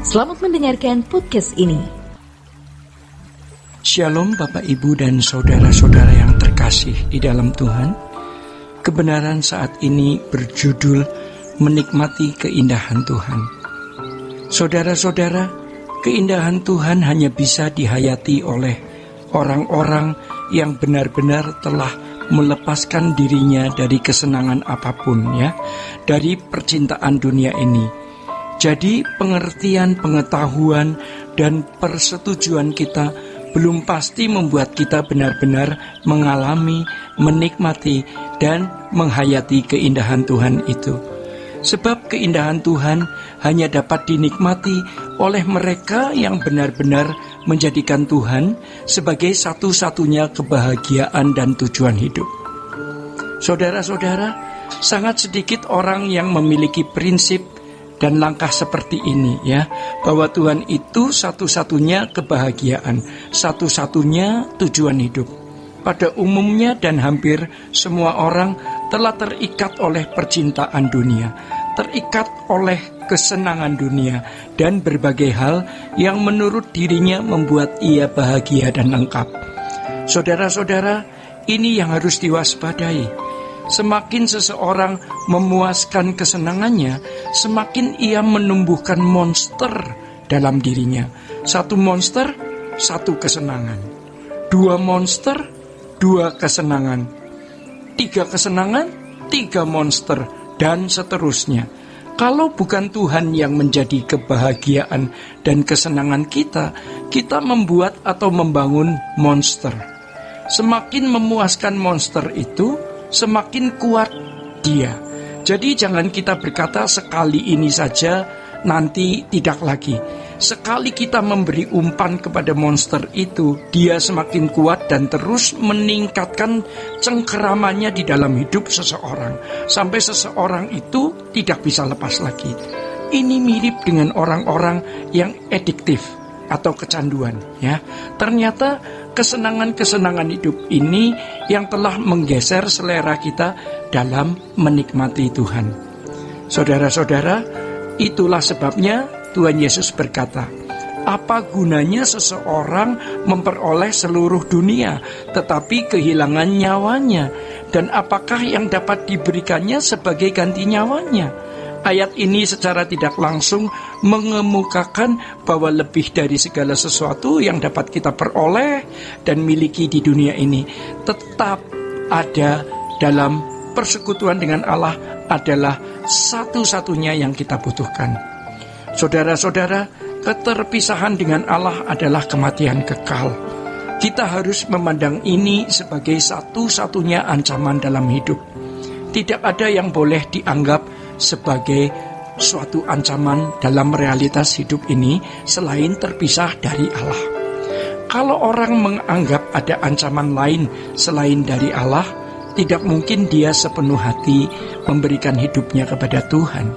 Selamat mendengarkan podcast ini. Shalom Bapak Ibu dan saudara-saudara yang terkasih di dalam Tuhan. Kebenaran saat ini berjudul menikmati keindahan Tuhan. Saudara-saudara, keindahan Tuhan hanya bisa dihayati oleh orang-orang yang benar-benar telah melepaskan dirinya dari kesenangan apapun, ya, dari percintaan dunia ini. Jadi pengertian, pengetahuan, dan persetujuan kita belum pasti membuat kita benar-benar mengalami, menikmati, dan menghayati keindahan Tuhan itu. Sebab keindahan Tuhan hanya dapat dinikmati oleh mereka yang benar-benar menjadikan Tuhan sebagai satu-satunya kebahagiaan dan tujuan hidup. Saudara-saudara, sangat sedikit orang yang memiliki prinsip dan langkah seperti ini, ya, bahwa Tuhan itu satu-satunya kebahagiaan, satu-satunya tujuan hidup. Pada umumnya dan hampir semua orang telah terikat oleh percintaan dunia, terikat oleh kesenangan dunia, dan berbagai hal yang menurut dirinya membuat ia bahagia dan lengkap. Saudara-saudara, ini yang harus diwaspadai. Semakin seseorang memuaskan kesenangannya, semakin ia menumbuhkan monster dalam dirinya. Satu monster, satu kesenangan. Dua monster, dua kesenangan. Tiga kesenangan, tiga monster, dan seterusnya. Kalau bukan Tuhan yang menjadi kebahagiaan dan kesenangan kita, kita membuat atau membangun monster. Semakin memuaskan monster itu, semakin kuat dia. Jadi jangan kita berkata sekali ini saja, nanti tidak lagi. Sekali kita memberi umpan kepada monster itu, dia semakin kuat dan terus meningkatkan cengkeramannya di dalam hidup seseorang, sampai seseorang itu tidak bisa lepas lagi. Ini mirip dengan orang-orang yang adiktif atau kecanduan, ya. Ternyata kesenangan-kesenangan hidup ini yang telah menggeser selera kita dalam menikmati Tuhan. Saudara-saudara, itulah sebabnya Tuhan Yesus berkata, apa gunanya seseorang memperoleh seluruh dunia tetapi kehilangan nyawanya, dan apakah yang dapat diberikannya sebagai ganti nyawanya? Ayat ini secara tidak langsung mengemukakan bahwa lebih dari segala sesuatu yang dapat kita peroleh dan miliki di dunia ini, tetap ada dalam persekutuan dengan Allah adalah satu-satunya yang kita butuhkan. Saudara-saudara, keterpisahan dengan Allah adalah kematian kekal. Kita harus memandang ini sebagai satu-satunya ancaman dalam hidup. Tidak ada yang boleh dianggap sebagai suatu ancaman dalam realitas hidup ini selain terpisah dari Allah. Kalau orang menganggap ada ancaman lain selain dari Allah, tidak mungkin dia sepenuh hati memberikan hidupnya kepada Tuhan.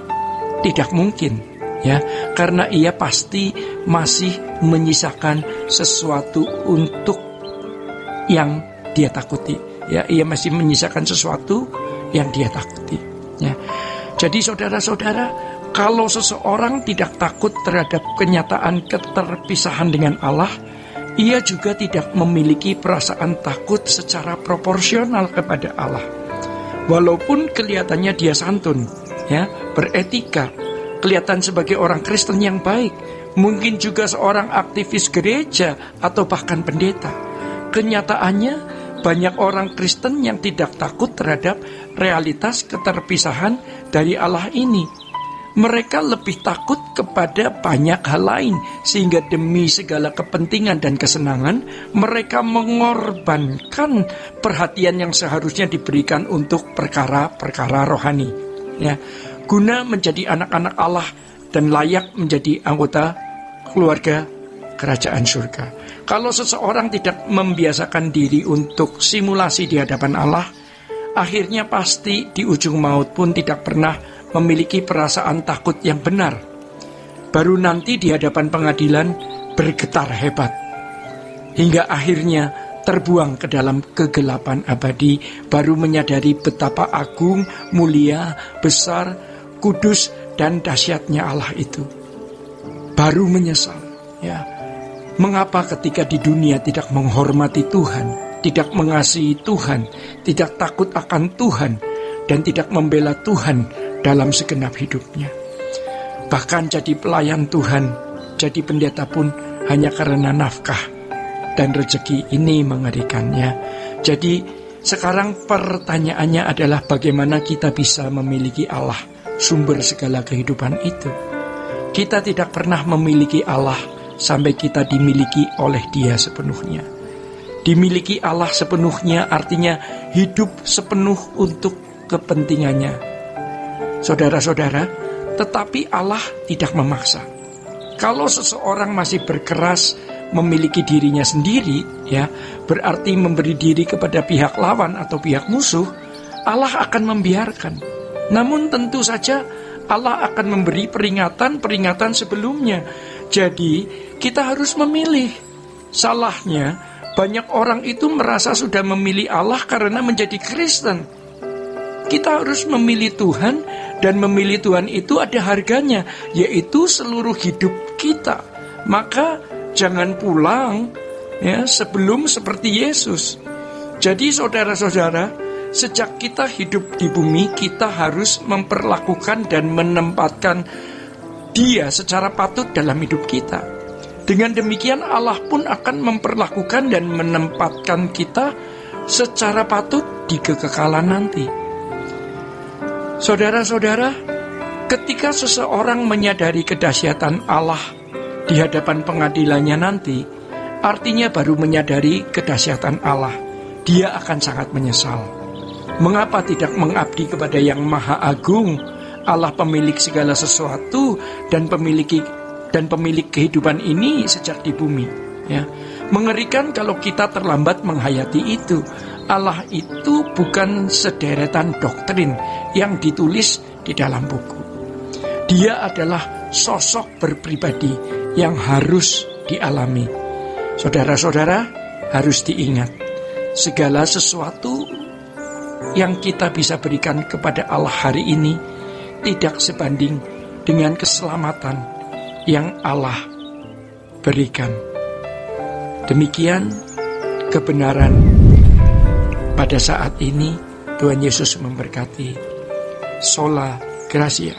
Tidak mungkin, ya, karena ia pasti masih menyisakan sesuatu untuk yang dia takuti. Ya, ia masih menyisakan sesuatu yang dia takuti, ya. Jadi saudara-saudara, kalau seseorang tidak takut terhadap kenyataan keterpisahan dengan Allah, ia juga tidak memiliki perasaan takut secara proporsional kepada Allah. Walaupun kelihatannya dia santun, ya, beretika, kelihatan sebagai orang Kristen yang baik, mungkin juga seorang aktivis gereja atau bahkan pendeta. Kenyataannya banyak orang Kristen yang tidak takut terhadap realitas keterpisahan dari Allah ini. Mereka lebih takut kepada banyak hal lain, sehingga demi segala kepentingan dan kesenangan, mereka mengorbankan perhatian yang seharusnya diberikan untuk perkara-perkara rohani, ya, guna menjadi anak-anak Allah dan layak menjadi anggota keluarga kerajaan surga. Kalau seseorang tidak membiasakan diri untuk simulasi di hadapan Allah, akhirnya pasti di ujung maut pun tidak pernah memiliki perasaan takut yang benar. Baru nanti di hadapan pengadilan bergetar hebat, hingga akhirnya terbuang ke dalam kegelapan abadi, baru menyadari betapa agung, mulia, besar, kudus, dan dahsyatnya Allah itu. baru menyesal, ya. Mengapa ketika di dunia tidak menghormati Tuhan, tidak mengasihi Tuhan, tidak takut akan Tuhan, dan tidak membela Tuhan dalam segenap hidupnya. Bahkan jadi pelayan Tuhan, jadi pendeta pun hanya karena nafkah dan rezeki. Ini mengerikannya. Jadi sekarang pertanyaannya adalah bagaimana kita bisa memiliki Allah, sumber segala kehidupan itu. Kita tidak pernah memiliki Allah sampai kita dimiliki oleh Dia sepenuhnya. Dimiliki Allah sepenuhnya artinya hidup sepenuh untuk kepentingannya. Saudara-saudara, tetapi Allah tidak memaksa. Kalau seseorang masih berkeras memiliki dirinya sendiri, ya, berarti memberi diri kepada pihak lawan atau pihak musuh, Allah akan membiarkan. Namun tentu saja Allah akan memberi peringatan-peringatan sebelumnya. Jadi kita harus memilih. Salahnya banyak orang itu merasa sudah memilih Allah karena menjadi Kristen. Kita harus memilih Tuhan, dan memilih Tuhan itu ada harganya, yaitu seluruh hidup kita. Maka jangan pulang, ya, sebelum seperti Yesus. Jadi saudara-saudara, sejak kita hidup di bumi, kita harus memperlakukan dan menempatkan Dia secara patut dalam hidup kita. Dengan demikian Allah pun akan memperlakukan dan menempatkan kita secara patut di kekekalan nanti. Saudara-saudara, ketika seseorang menyadari kedahsyatan Allah di hadapan pengadilannya nanti, artinya baru menyadari kedahsyatan Allah, dia akan sangat menyesal. Mengapa tidak mengabdi kepada Yang Maha Agung, Allah pemilik segala sesuatu dan pemilik kehidupan ini sejak di bumi, ya. Mengerikan kalau kita terlambat menghayati itu. Allah itu bukan sederetan doktrin yang ditulis di dalam buku. Dia adalah sosok berpribadi yang harus dialami. Saudara-saudara, harus diingat, segala sesuatu yang kita bisa berikan kepada Allah hari ini tidak sebanding dengan keselamatan yang Allah berikan. Demikian kebenaran pada saat ini. Tuhan Yesus memberkati. Sola Gracia.